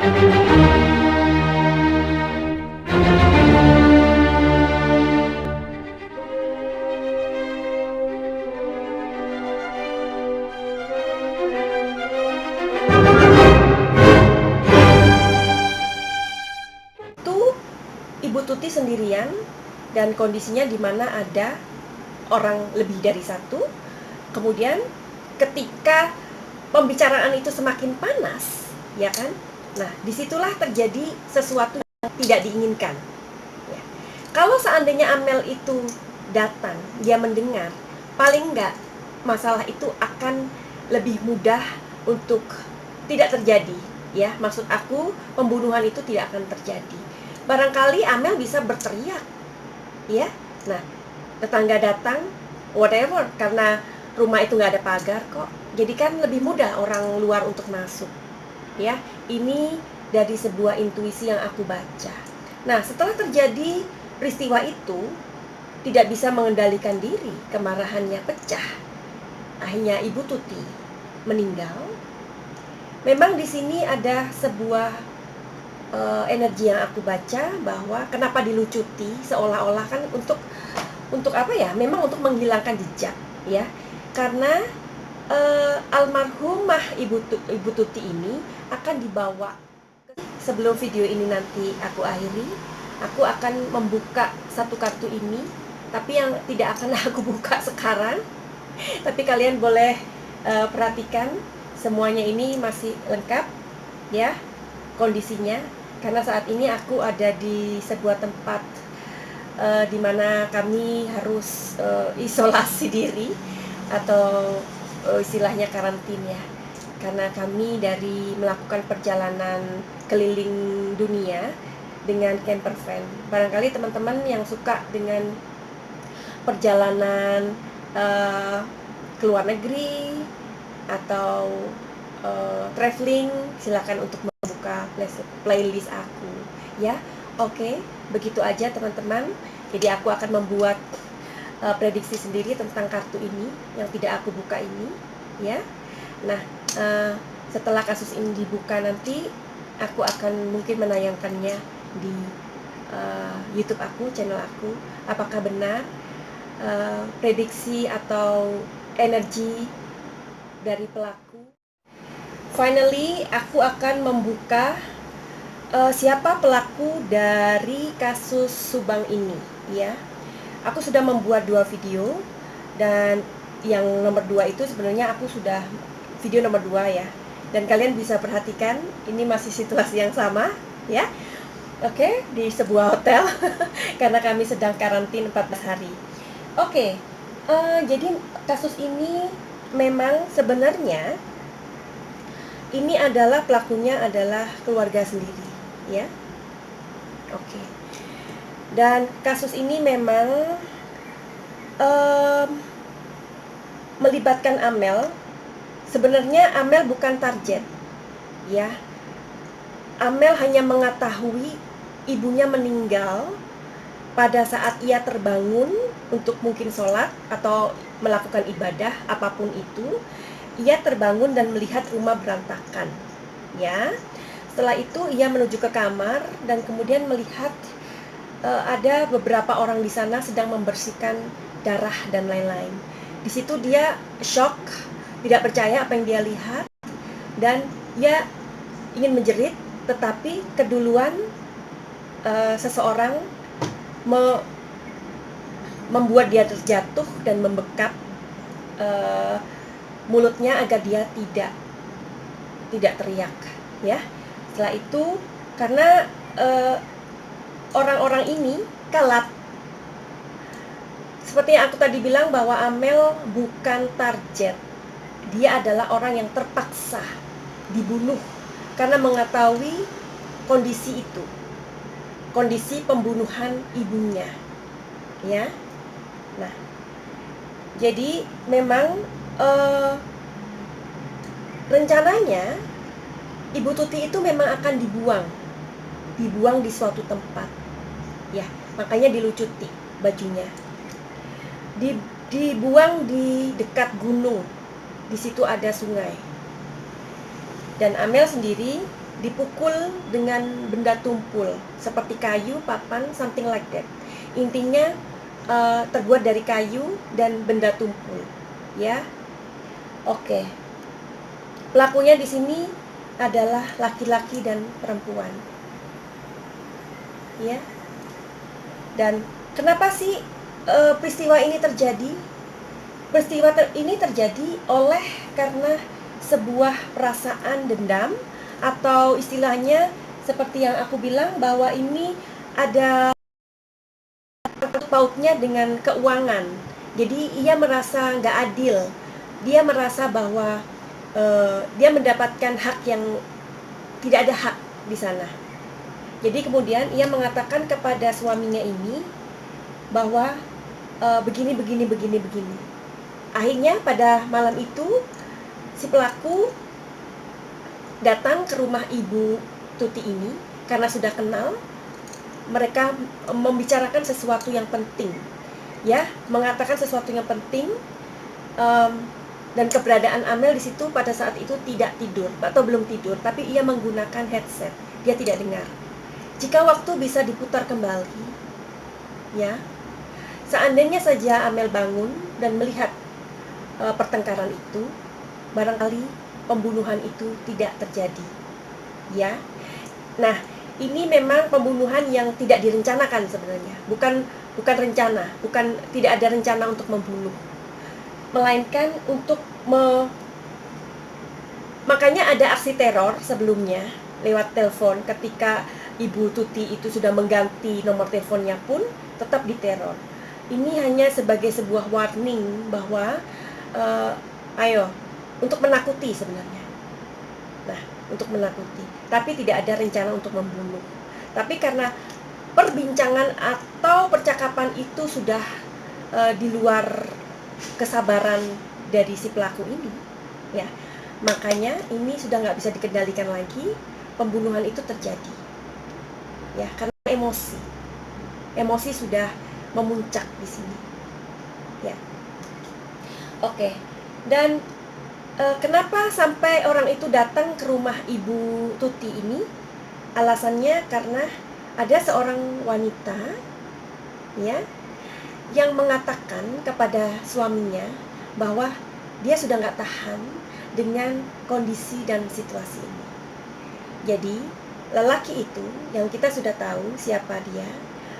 Ibu Tuti sendirian dan kondisinya di mana ada orang lebih dari satu. Kemudian ketika pembicaraan itu semakin panas, ya kan? Nah, disitulah terjadi sesuatu yang tidak diinginkan. Ya. Kalau seandainya Amel itu datang, dia mendengar, paling enggak masalah itu akan lebih mudah untuk tidak terjadi. Ya, maksud aku pembunuhan itu tidak akan terjadi. Barangkali Amel bisa berteriak, ya. Nah, tetangga datang, whatever, karena rumah itu nggak ada pagar kok. Jadi kan lebih mudah orang luar untuk masuk, ya. Ini dari sebuah intuisi yang aku baca. Nah, setelah terjadi peristiwa itu, tidak bisa mengendalikan diri, kemarahannya pecah. Akhirnya Ibu Tuti meninggal. Memang di sini ada sebuah energi yang aku baca, bahwa kenapa dilucuti seolah-olah kan untuk apa ya, memang untuk menghilangkan jejak, ya, karena almarhumah Ibu Tuti ini akan dibawa. Sebelum video ini nanti aku akhiri, aku akan membuka satu kartu ini, tapi yang tidak akan aku buka sekarang, tapi kalian boleh perhatikan semuanya ini masih lengkap, ya, kondisinya. Karena saat ini aku ada di sebuah tempat di mana kami harus isolasi diri atau istilahnya karantina, ya. Karena kami dari melakukan perjalanan keliling dunia dengan camper van. Barangkali teman-teman yang suka dengan perjalanan ke luar negeri atau traveling, silakan untuk membuka playlist aku, ya. Oke, begitu aja teman-teman. Jadi aku akan membuat prediksi sendiri tentang kartu ini yang tidak aku buka ini, ya. Nah, setelah kasus ini dibuka nanti, aku akan mungkin menayangkannya di YouTube aku, channel aku. Apakah benar prediksi atau energi dari pelaku? Finally, aku akan membuka siapa pelaku dari kasus Subang ini, ya. Aku sudah membuat 2 video, dan yang nomor 2 itu sebenarnya aku sudah video nomor 2, ya. Dan kalian bisa perhatikan, ini masih situasi yang sama, ya. Oke, di sebuah hotel karena kami sedang karantin 14 hari. Oke, jadi kasus ini memang sebenarnya ini adalah pelakunya adalah keluarga sendiri, ya. Oke. Dan kasus ini memang melibatkan Amel. Sebenarnya Amel bukan target, ya. Amel hanya mengetahui ibunya meninggal pada saat ia terbangun untuk mungkin sholat atau melakukan ibadah apapun itu. Ia terbangun dan melihat rumah berantakan, ya. Setelah itu ia menuju ke kamar dan kemudian melihat ada beberapa orang di sana sedang membersihkan darah dan lain-lain. Di situ dia shock, tidak percaya apa yang dia lihat, dan ia ingin menjerit, tetapi keduluan seseorang membuat dia terjatuh dan membekap mulutnya agar dia tidak teriak, ya. Setelah itu, karena orang-orang ini kalap, seperti yang aku tadi bilang bahwa Amel bukan target. Dia adalah orang yang terpaksa dibunuh karena mengetahui kondisi itu, kondisi pembunuhan ibunya, ya. Nah, jadi memang rencananya Ibu Tuti itu memang akan dibuang di suatu tempat, ya. Makanya dilucuti bajunya, dibuang di dekat gunung. Di situ ada sungai, dan Amel sendiri dipukul dengan benda tumpul seperti kayu, papan, something like that. Intinya terbuat dari kayu dan benda tumpul, ya. Oke. Pelakunya di sini adalah laki-laki dan perempuan, ya. Dan kenapa sih peristiwa ini terjadi? Peristiwa ini terjadi karena sebuah perasaan dendam, atau istilahnya seperti yang aku bilang bahwa ini ada pautnya dengan keuangan. Jadi ia merasa nggak adil. Dia merasa bahwa dia mendapatkan hak yang tidak ada hak di sana. Jadi kemudian ia mengatakan kepada suaminya ini bahwa begini. Akhirnya pada malam itu si pelaku datang ke rumah Ibu Tuti ini karena sudah kenal. Mereka membicarakan sesuatu yang penting, ya, mengatakan sesuatu yang penting, dan keberadaan Amel di situ pada saat itu tidak tidur atau belum tidur, tapi ia menggunakan headset, dia tidak dengar. Jika waktu bisa diputar kembali, ya, seandainya saja Amel bangun dan melihat pertengkaran itu, barangkali pembunuhan itu tidak terjadi, ya. Nah, ini memang pembunuhan yang tidak direncanakan sebenarnya, bukan rencana, tidak ada rencana untuk membunuh, melainkan untuk makanya ada aksi teror sebelumnya lewat telepon. Ketika Ibu Tuti itu sudah mengganti nomor teleponnya pun tetap diteror. Ini hanya sebagai sebuah warning bahwa untuk menakuti sebenarnya. Nah, untuk menakuti, tapi tidak ada rencana untuk membunuh. Tapi karena perbincangan atau percakapan itu sudah di luar kesabaran dari si pelaku ini, ya, makanya ini sudah nggak bisa dikendalikan lagi. Pembunuhan itu terjadi, ya, karena emosi sudah memuncak di sini, ya. Oke. Dan kenapa sampai orang itu datang ke rumah Ibu Tuti ini? Alasannya karena ada seorang wanita, ya, yang mengatakan kepada suaminya bahwa dia sudah nggak tahan dengan kondisi dan situasi ini. Jadi lelaki itu yang kita sudah tahu siapa dia,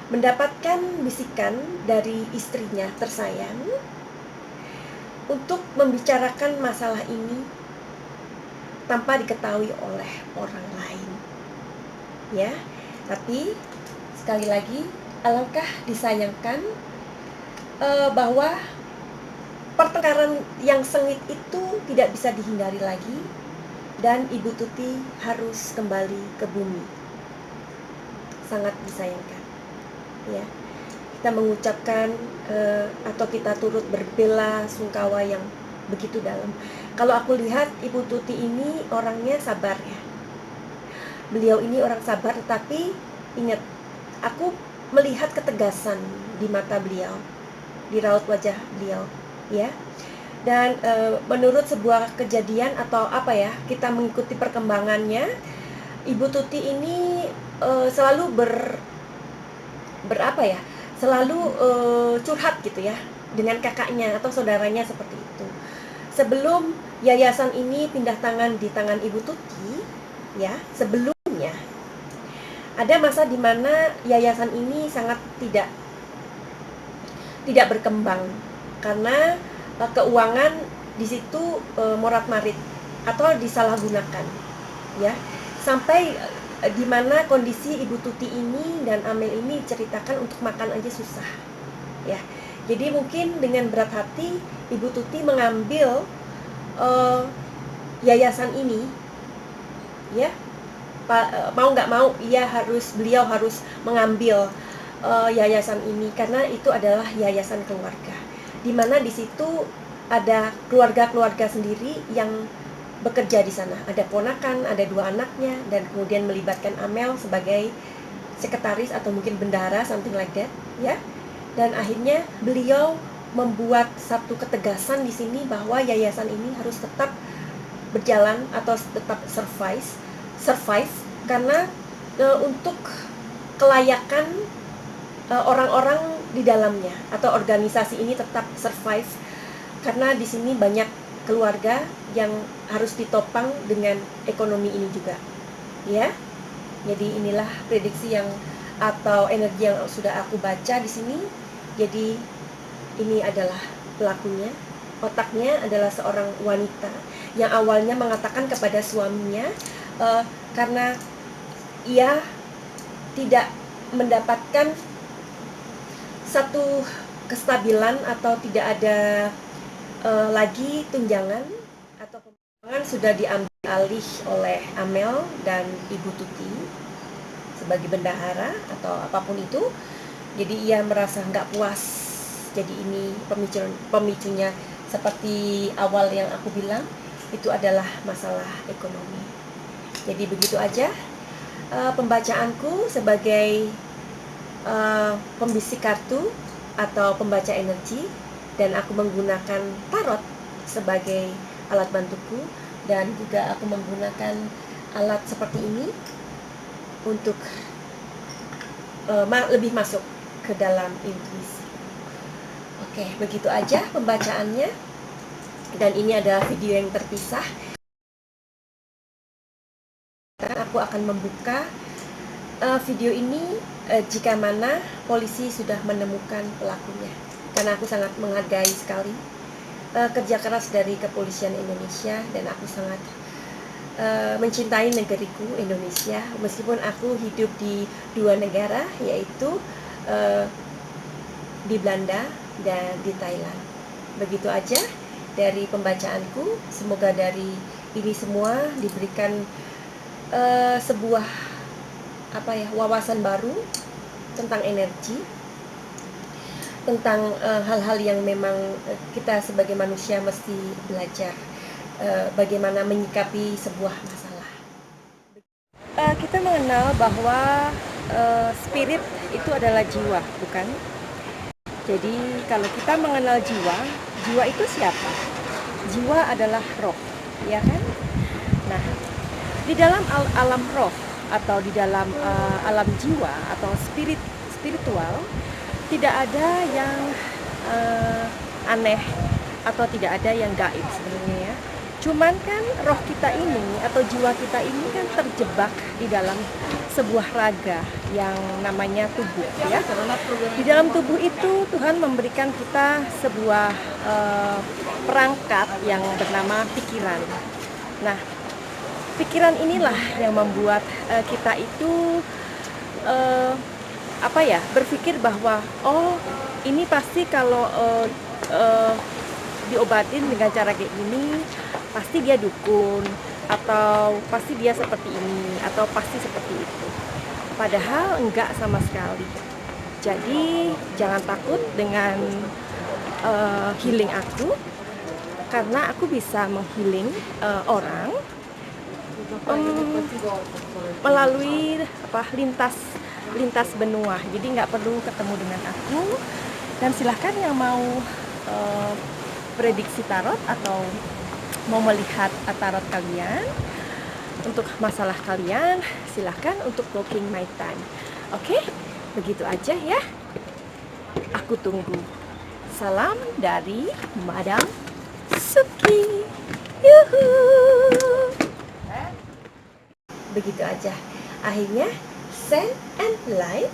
mendapatkan bisikan dari istrinya tersayang untuk membicarakan masalah ini tanpa diketahui oleh orang lain, ya. Tapi sekali lagi, alangkah disayangkan bahwa pertengkaran yang sengit itu tidak bisa dihindari lagi, dan Ibu Tuti harus kembali ke bumi. Sangat disayangkan, ya. Kita mengucapkan atau kita turut berbela sungkawa yang begitu dalam. Kalau aku lihat Ibu Tuti ini orangnya sabar, ya. Beliau ini orang sabar, tetapi ingat, aku melihat ketegasan di mata beliau, di raut wajah beliau, ya. Dan menurut sebuah kejadian atau kita mengikuti perkembangannya, Ibu Tuti ini selalu selalu curhat gitu ya dengan kakaknya atau saudaranya seperti itu. Sebelum yayasan ini pindah tangan di tangan Ibu Tuti, ya, sebelumnya ada masa di mana yayasan ini sangat tidak berkembang karena keuangan di situ morat-marit atau disalahgunakan, ya, sampai di mana kondisi Ibu Tuti ini dan Amel ini ceritakan untuk makan aja susah, ya. Jadi mungkin dengan berat hati Ibu Tuti mengambil yayasan ini, ya. Mau nggak mau beliau harus mengambil yayasan ini karena itu adalah yayasan keluarga, di mana di situ ada keluarga sendiri yang bekerja di sana. Ada ponakan, ada 2 anaknya, dan kemudian melibatkan Amel sebagai sekretaris atau mungkin bendahara, something like that, ya. Dan akhirnya beliau membuat satu ketegasan di sini bahwa yayasan ini harus tetap berjalan atau tetap survive survive karena untuk kelayakan orang-orang di dalamnya atau organisasi ini tetap survive karena di sini banyak keluarga yang harus ditopang dengan ekonomi ini juga, ya. Jadi inilah prediksi yang atau energi yang sudah aku baca di sini. Jadi ini adalah pelakunya. Otaknya adalah seorang wanita yang awalnya mengatakan kepada suaminya karena ia tidak mendapatkan satu kestabilan atau tidak ada lagi tunjangan atau pembangunan sudah diambil alih oleh Amel dan Ibu Tuti sebagai bendahara atau apapun itu. Jadi ia merasa nggak puas. Jadi ini pemicunya seperti awal yang aku bilang, itu adalah masalah ekonomi. Jadi begitu aja pembacaanku sebagai pembisik kartu atau pembaca energi, dan aku menggunakan tarot sebagai alat bantuku, dan juga aku menggunakan alat seperti ini untuk lebih masuk ke dalam intuisi. Oke, begitu aja pembacaannya, dan ini adalah video yang terpisah. Aku akan membuka video ini jika mana polisi sudah menemukan pelakunya, karena aku sangat menghargai sekali kerja keras dari kepolisian Indonesia, dan aku sangat mencintai negeriku Indonesia meskipun aku hidup di dua negara, yaitu di Belanda dan di Thailand. Begitu aja dari pembacaanku. Semoga dari ini semua diberikan sebuah wawasan baru tentang energi, tentang hal-hal yang memang kita sebagai manusia mesti belajar bagaimana menyikapi sebuah masalah. Kita mengenal bahwa spirit itu adalah jiwa, bukan? Jadi kalau kita mengenal jiwa, jiwa itu siapa? Jiwa adalah roh, ya kan? Nah, di dalam alam roh atau di dalam alam jiwa atau spiritual, tidak ada yang aneh atau tidak ada yang gaib sebenarnya, ya. Cuman kan roh kita ini atau jiwa kita ini kan terjebak di dalam sebuah raga yang namanya tubuh, ya. Di dalam tubuh itu Tuhan memberikan kita sebuah perangkat yang bernama pikiran. Nah, pikiran inilah yang membuat kita itu berpikir bahwa ini pasti kalau diobatin dengan cara kayak gini pasti dia dukun, atau pasti dia seperti ini, atau pasti seperti itu. Padahal enggak sama sekali. Jadi jangan takut dengan healing aku, karena aku bisa menghealing orang melalui lintas benua. Jadi nggak perlu ketemu dengan aku. Dan silahkan yang mau prediksi tarot atau mau melihat tarot kalian untuk masalah kalian, silahkan untuk booking my time. Oke, begitu aja ya. Aku tunggu. Salam dari Madam Suki. Yuhu. Begitu aja. Akhirnya send and like